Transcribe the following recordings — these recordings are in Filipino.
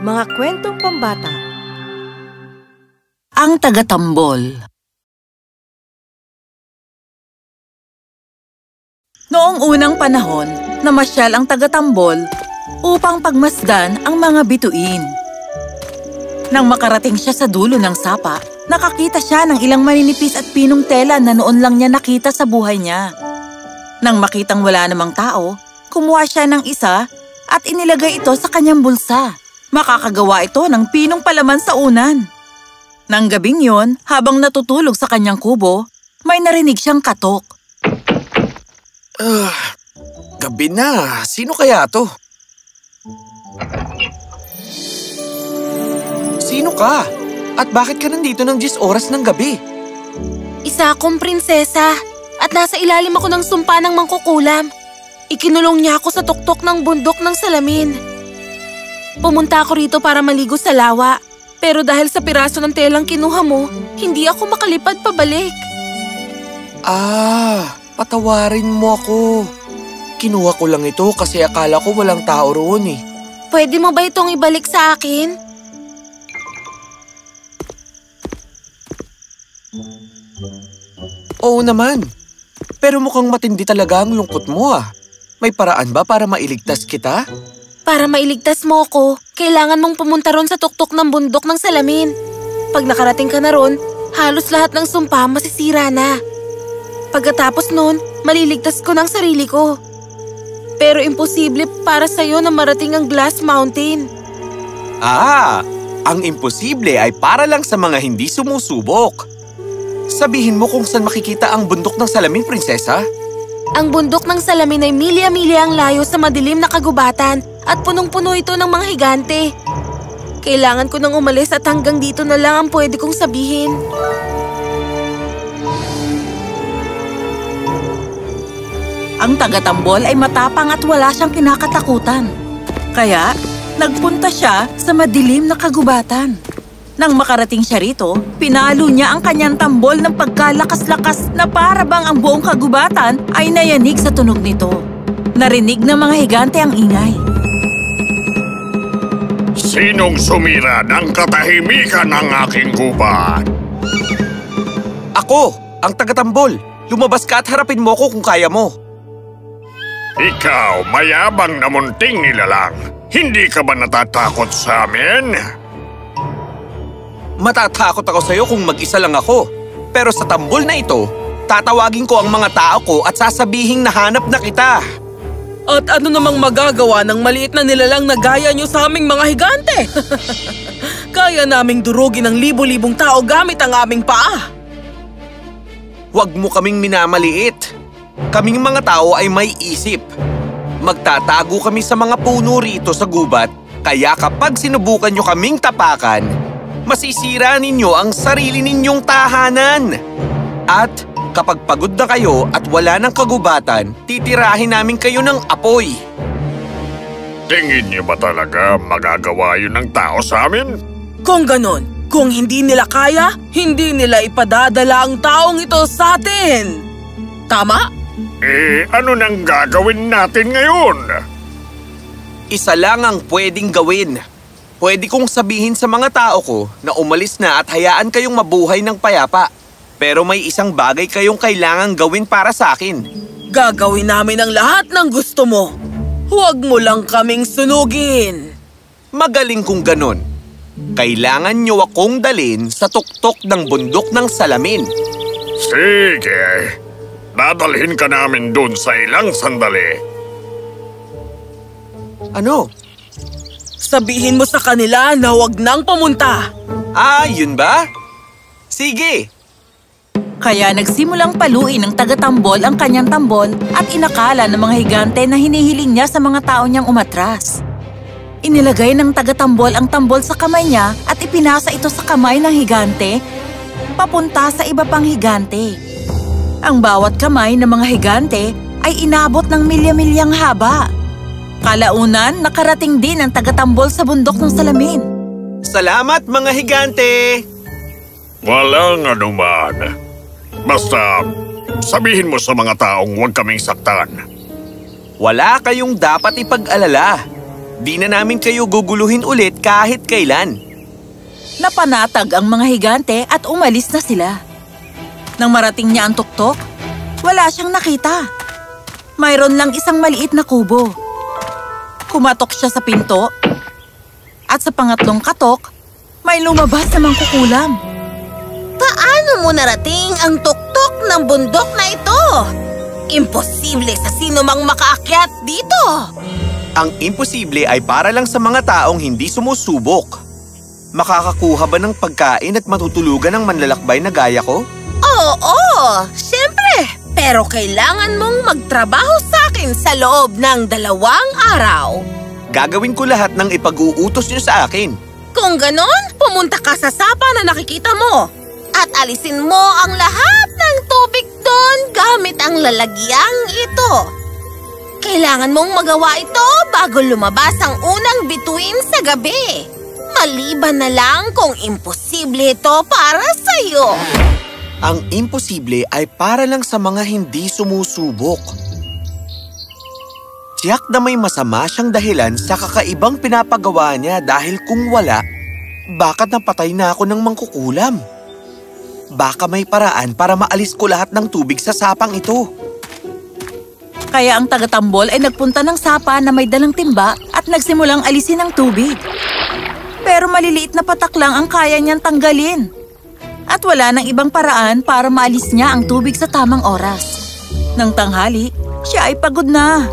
Mga kwentong pambata. Ang taga-tambol. Noong unang panahon, namasyal ang taga-tambol upang pagmasdan ang mga bituin. Nang makarating siya sa dulo ng sapa, nakakita siya ng ilang maninipis at pinong tela na noon lang niya nakita sa buhay niya. Nang makitang wala namang tao, kumuha siya ng isa at inilagay ito sa kanyang bulsa. Makakagawa ito ng pinong palaman sa unan. Nang gabing yon, habang natutulog sa kanyang kubo, may narinig siyang katok. Gabi na. Sino kaya to? Sino ka? At bakit ka nandito ng 10 oras ng gabi? Isa akong prinsesa at nasa ilalim ako ng sumpa ng mangkukulam. Ikinulong niya ako sa tuktok ng bundok ng salamin. Pumunta ako rito para maligo sa lawa. Pero dahil sa piraso ng telang kinuha mo, hindi ako makalipad pabalik. Patawarin mo ako. Kinuha ko lang ito kasi akala ko walang tao roon eh. Pwede mo ba itong ibalik sa akin? Oo naman. Pero mukhang matindi talaga ang lungkot mo ah. May paraan ba para mailigtas kita? Para mailigtas mo ako, kailangan mong pumunta ron sa tuktok ng bundok ng salamin. Pag nakarating ka na ron, halos lahat ng sumpa masisira na. Pagkatapos nun, maliligtas ko ng sarili ko. Pero imposible para sa'yo na marating ang Glass Mountain. Ang imposible ay para lang sa mga hindi sumusubok. Sabihin mo kung saan makikita ang bundok ng salamin, prinsesa? Ang bundok ng salamin ay milya-milya ang layo sa madilim na kagubatan at punong-puno ito ng mga higante. Kailangan ko nang umalis at hanggang dito na lang ang pwede kong sabihin. Ang taga-tambol ay matapang at wala siyang kinakatakutan. Kaya, nagpunta siya sa madilim na kagubatan. Nang makarating siya rito, pinalo niya ang kanyang tambol ng pagkalakas-lakas na para bang ang buong kagubatan ay nayanig sa tunog nito. Narinig ng mga higante ang ingay. Sinong sumira ng katahimikan ng aking gubat? Ako, ang taga-tambol. Lumabas ka at harapin mo ko kung kaya mo. Ikaw, mayabang na munting nilalang. Hindi ka ba natatakot sa amin? Matatakot ako sa'yo kung mag-isa lang ako. Pero sa tambol na ito, tatawagin ko ang mga tao ko at sasabihing nahanap na kita. At ano namang magagawa ng maliit na nilalang na gaya nyo sa aming mga higante? Kaya naming durugin ng libo-libong tao gamit ang aming paa. Huwag mo kaming minamaliit. Kaming mga tao ay may isip. Magtatago kami sa mga puno rito sa gubat, kaya kapag sinubukan nyo kaming tapakan, masisira ninyo ang sarili ninyong tahanan. At kapag pagod na kayo at wala ng kagubatan, titirahin namin kayo ng apoy. Tingin niyo ba talaga magagawa yun ng tao sa amin? Kung ganon, kung hindi nila kaya, hindi nila ipadadala ang taong ito sa atin. Tama? Ano nang gagawin natin ngayon? Isa lang ang pwedeng gawin. Pwede kong sabihin sa mga tao ko na umalis na at hayaan kayong mabuhay ng payapa. Pero may isang bagay kayong kailangang gawin para sa akin. Gagawin namin ang lahat ng gusto mo. Huwag mo lang kaming sunugin. Magaling kung ganon. Kailangan nyo akong dalhin sa tuktok ng bundok ng salamin. Sige. Dadalhin ka namin dun sa ilang sandali. Ano? Sabihin mo sa kanila na huwag nang pumunta. Yun ba? Sige. Kaya nagsimulang paluin ng taga-tambol ang kanyang tambol at inakala ng mga higante na hinihiling niya sa mga tao niyang umatras. Inilagay ng taga-tambol ang tambol sa kamay niya at ipinasa ito sa kamay ng higante papunta sa iba pang higante. Ang bawat kamay ng mga higante ay inabot ng milya-milyang haba. Kalaunan, nakarating din ang taga-tambol sa bundok ng salamin. Salamat mga higante! Walang anuman. Basta, sabihin mo sa mga taong huwag kaming saktan. Wala kayong dapat ipag-alala. Di na namin kayo guguluhin ulit kahit kailan. Napanatag ang mga higante at umalis na sila. Nang marating niya ang tuktok, wala siyang nakita. Mayroon lang isang maliit na kubo. Kumatok siya sa pinto at sa pangatlong katok, may lumabas na mangkukulam. Paano mo narating ang tuktok ng bundok na ito? Imposible sa sino mang makaakyat dito. Ang imposible ay para lang sa mga taong hindi sumusubok. Makakakuha ba ng pagkain at matutulugan ng manlalakbay na gaya ko? Oo, siyempre. Pero kailangan mong magtrabaho sa akin sa loob ng 2 araw. Gagawin ko lahat ng ipag-uutos niyo sa akin. Kung ganon, pumunta ka sa sapa na nakikita mo. At alisin mo ang lahat ng tubig doon gamit ang lalagyang ito. Kailangan mong magawa ito bago lumabas ang unang bituin sa gabi. Maliban na lang kung imposible ito para sa'yo. Ang imposible ay para lang sa mga hindi sumusubok. Tiyak na may masama siyang dahilan sa kakaibang pinapagawa niya dahil kung wala, baka napatay na ako ng mangkukulam. Baka may paraan para maalis ko lahat ng tubig sa sapang ito. Kaya ang tagatambol ay nagpunta ng sapa na may dalang timba at nagsimulang alisin ang tubig. Pero maliliit na patak lang ang kaya niyang tanggalin. At wala nang ibang paraan para maalis niya ang tubig sa tamang oras. Nang tanghali, siya ay pagod na.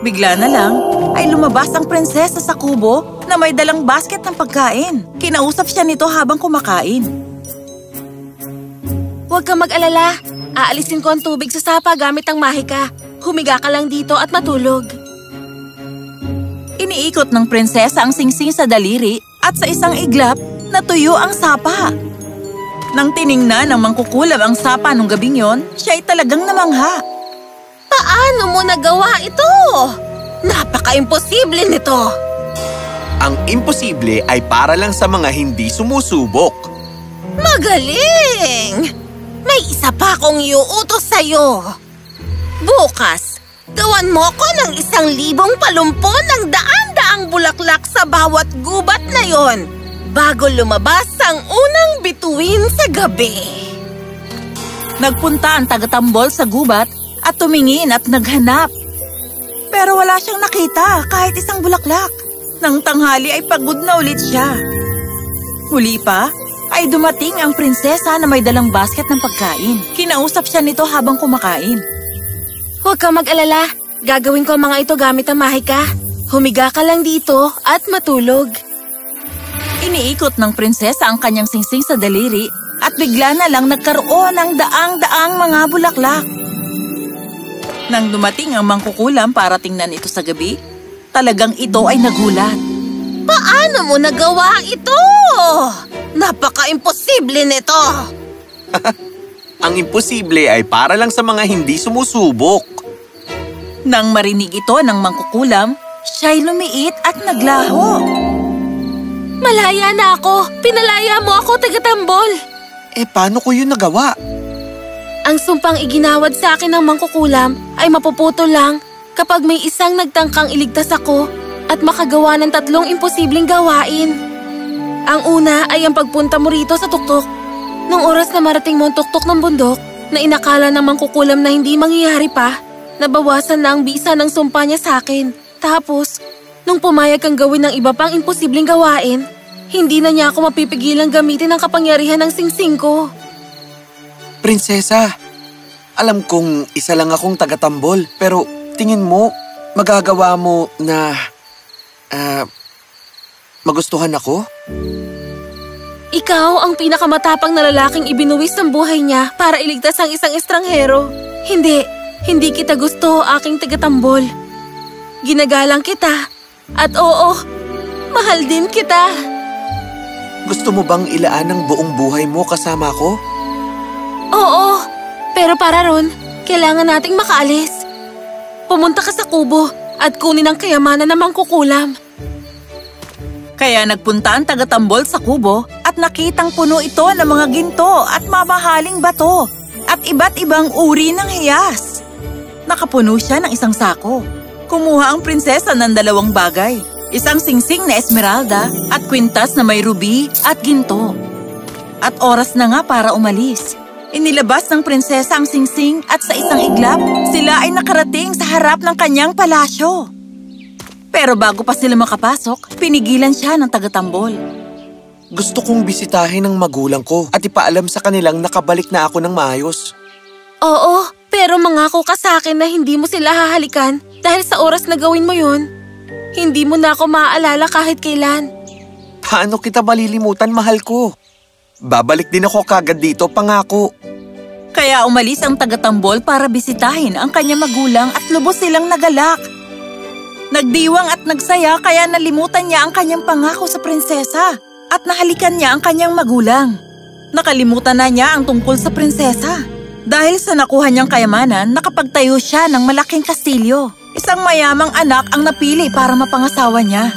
Bigla na lang ay lumabas ang prinsesa sa kubo na may dalang basket ng pagkain. Kinausap siya nito habang kumakain. Huwag kang mag-alala. Aalisin ko ang tubig sa sapa gamit ang mahika. Humiga ka lang dito at matulog. Iniikot ng prinsesa ang singsing sa daliri at sa isang iglap, natuyo ang sapa. Nang tiningnan ng mangkukulam ang sapa nung gabing yon, siya ay talagang namangha. Paano mo nagawa ito? Napaka-imposible nito. Ang imposible ay para lang sa mga hindi sumusubok. Magaling! May isa pa akong iuutos sa'yo. Bukas, gawan mo ko ng 1,000 palumpo ng daan-daang bulaklak sa bawat gubat na yon bago lumabas ang unang bituin sa gabi. Nagpunta ang tagatambol sa gubat at tumingin at naghanap. Pero wala siyang nakita kahit isang bulaklak. Nang tanghali ay pagod na ulit siya. Huli pa, ay dumating ang prinsesa na may dalang basket ng pagkain. Kinausap siya nito habang kumakain. Huwag kang mag-alala. Gagawin ko ang mga ito gamit ang mahika. Humiga ka lang dito at matulog. Iniikot ng prinsesa ang kanyang singsing sa daliri at bigla na lang nagkaroon ng daang-daang mga bulaklak. Nang dumating ang mangkukulam para tingnan ito sa gabi, talagang ito ay nagulat. Paano mo nagawa ito? Napaka-imposible nito! Ang imposible ay para lang sa mga hindi sumusubok. Nang marinig ito ng mangkukulam, siya'y lumiit at naglaho. Malaya na ako! Pinalaya mo ako, tagatambol! Paano ko yun nagawa? Ang sumpang iginawad sa akin ng mangkukulam ay mapuputo lang kapag may isang nagtangkang iligtas ako at makagawa ng 3 imposibleng gawain. Ang una ay ang pagpunta mo rito sa tuktok. Nung oras na marating mo ang tuktok ng bundok na inakala ng mangkukulam na hindi mangyayari pa, nabawasan na ang bisa ng sumpa niya sa akin. Tapos, nung pumayag kang gawin ng iba pang imposibleng gawain, hindi na niya ako mapipigilang gamitin ang kapangyarihan ng singsing ko. Prinsesa, alam kong isa lang akong tagatambol, pero tingin mo, magagawa mo na magustuhan ako? Ikaw ang pinakamatapang na lalaking ibinuwis ng buhay niya para iligtas ang isang estranghero. Hindi kita gusto, aking tagatambol. Ginagalang kita. At oo, mahal din kita. Gusto mo bang ilaan ang buong buhay mo kasama ko? Oo, pero para ron, kailangan nating makaalis. Pumunta ka sa kubo at kunin ang kayamanan ng mangkukulam. Kaya nagpunta ang tagatambol sa kubo at nakitang puno ito ng mga ginto at mamahaling bato at iba't ibang uri ng hiyas. Nakapuno siya ng isang sako. Kumuha ang prinsesa ng 2 bagay. Isang singsing na esmeralda at kwintas na may ruby at ginto. At oras na nga para umalis. Inilabas ng prinsesa ang singsing at sa isang iglap, sila ay nakarating sa harap ng kanyang palasyo. Pero bago pa sila makapasok, pinigilan siya ng tagatambol. Gusto kong bisitahin ang magulang ko at ipaalam sa kanilang nakabalik na ako ng maayos. Oo, pero mangako ka sa akin na hindi mo sila hahalikan dahil sa oras na gawin mo yun. Hindi mo na ako maaalala kahit kailan. Paano kita malilimutan, mahal ko? Babalik din ako kagad dito, pangako. Kaya umalis ang tagatambol para bisitahin ang kanyang magulang at lubos silang nagalak. Nagdiwang at nagsaya kaya nalimutan niya ang kanyang pangako sa prinsesa at nahalikan niya ang kanyang magulang. Nakalimutan na niya ang tungkol sa prinsesa. Dahil sa nakuha niyang kayamanan, nakapagtayo siya ng malaking kastilyo. Isang mayamang anak ang napili para mapangasawa niya.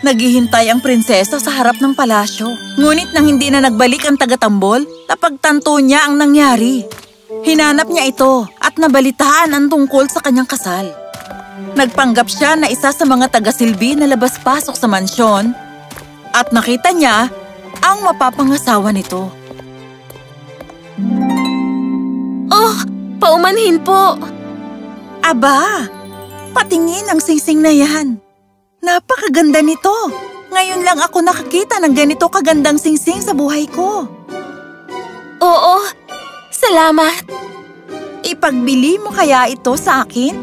Naghihintay ang prinsesa sa harap ng palasyo. Ngunit nang hindi na nagbalik ang tagatambol, napagtanto niya ang nangyari. Hinanap niya ito at nabalitaan ang tungkol sa kanyang kasal. Nagpanggap siya na isa sa mga taga-silbi na labas-pasok sa mansyon at nakita niya ang mapapangasawa nito. Oh, paumanhin po. Aba, patingin ang singsing na yan. Napakaganda nito. Ngayon lang ako nakakita ng ganito kagandang singsing sa buhay ko. Oo, salamat. Ipagbili mo kaya ito sa akin?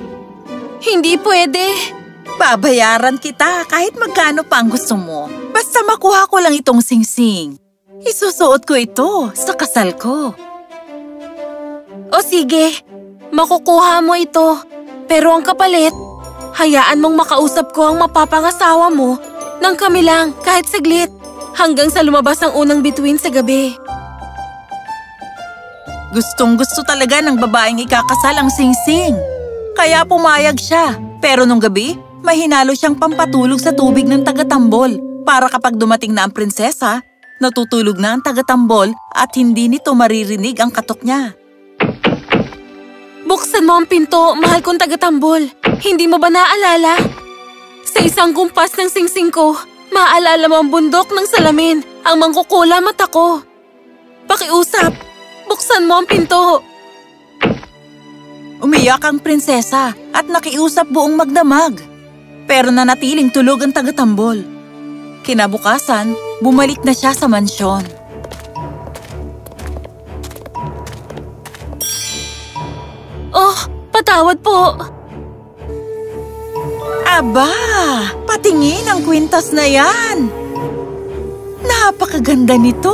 Hindi pwede. Babayaran kita kahit magkano pa ang gusto mo. Basta makuha ko lang itong singsing. Isusuot ko ito sa kasal ko. O sige, makukuha mo ito. Pero ang kapalit, hayaan mong makausap ko ang mapapangasawa mo nang kami lang kahit saglit hanggang sa lumabas ang unang bituin sa gabi. Gustong-gusto talaga ng babaeng ikakasal ang singsing. Kaya pumayag siya. Pero nung gabi, may hinalo siyang pampatulog sa tubig ng tagatambol para kapag dumating na ang prinsesa, natutulog na ang tagatambol at hindi nito maririnig ang katok niya. Buksan mo ang pinto, mahal kong tagatambol. Hindi mo ba naaalala? Sa isang gumpas ng singsing ko, maaalala mo ang bundok ng salamin, ang mangkukulam at ako. Pakiusap, buksan mo ang pinto. Umiyak ang prinsesa at nakiusap buong magdamag. Pero nanatiling tulog ang tagatambol. Kinabukasan, bumalik na siya sa mansyon. Oh, patawad po. Aba, patingin ang kwintas na yan. Napakaganda nito.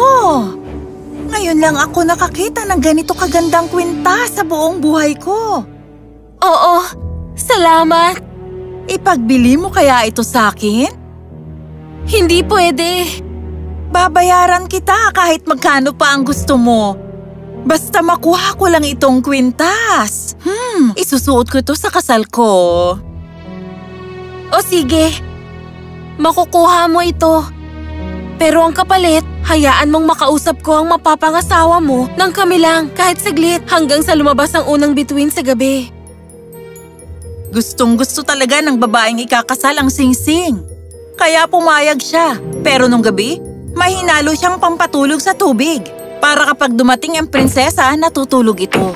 Ngayon lang ako nakakita ng ganito kagandang kwintas sa buong buhay ko. Oo, salamat. Ipagbili mo kaya ito sa akin? Hindi pwede. Babayaran kita kahit magkano pa ang gusto mo. Basta makuha ko lang itong kwintas. Isusuot ko ito sa kasal ko. O sige, makukuha mo ito. Pero ang kapalit, hayaan mong makausap ko ang mapapangasawa mo nang kami lang kahit saglit hanggang sa lumabas ang unang bituin sa gabi. Gustong-gusto talaga ng babaeng ikakasal ang singsing. Kaya pumayag siya. Pero nung gabi, may hinalo siyang pampatulog sa tubig para kapag dumating ang prinsesa, natutulog ito.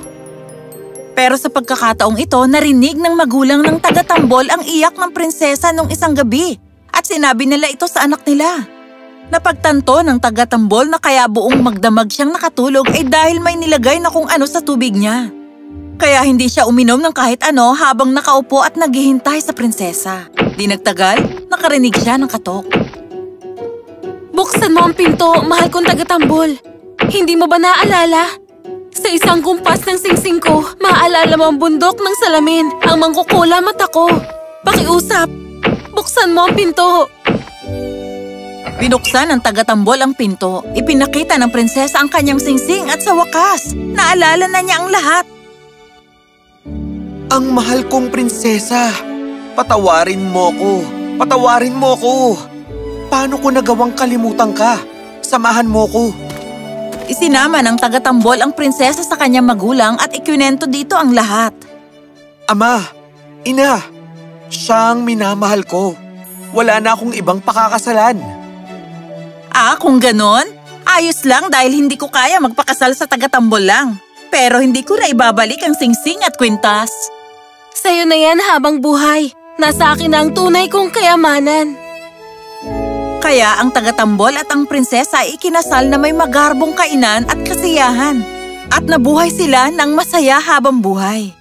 Pero sa pagkakataong ito, narinig ng magulang ng tagatambol ang iyak ng prinsesa nung isang gabi at sinabi nila ito sa anak nila. Napagtanto ng tagatambol na kaya buong magdamag siyang nakatulog ay dahil may nilagay na kung ano sa tubig niya. Kaya hindi siya uminom ng kahit ano habang nakaupo at naghihintay sa prinsesa. Di nagtagal, nakarinig siya ng katok. Buksan mo ang pinto, mahal kong tagatambol. Hindi mo ba naaalala? Sa isang gumpas ng singsing ko, maaalala mo ang bundok ng salamin, ang mangkukulam at ako. Pakiusap, buksan mo ang pinto. Binuksan ng tagatambol ang pinto. Ipinakita ng prinsesa ang kanyang singsing at sa wakas, naalala na niya ang lahat. Ang mahal kong prinsesa, patawarin mo ko. Patawarin mo ko. Paano ko nagawang kalimutan ka? Samahan mo ko. Isinama ng tagatambol ang prinsesa sa kanyang magulang at ikinento dito ang lahat. Ama, ina, Siya ang minamahal ko. Wala na akong ibang pakakasalan. Kung ganon, ayos lang dahil hindi ko kaya magpakasal sa taga-tambol lang. Pero hindi ko na ibabalik ang singsing at kwintas. Sa'yo na yan habang buhay. Nasa akin na ang tunay kong kayamanan. Kaya ang taga-tambol at ang prinsesa ay ikinasal na may magarbong kainan at kasiyahan. At nabuhay sila ng masaya habang buhay.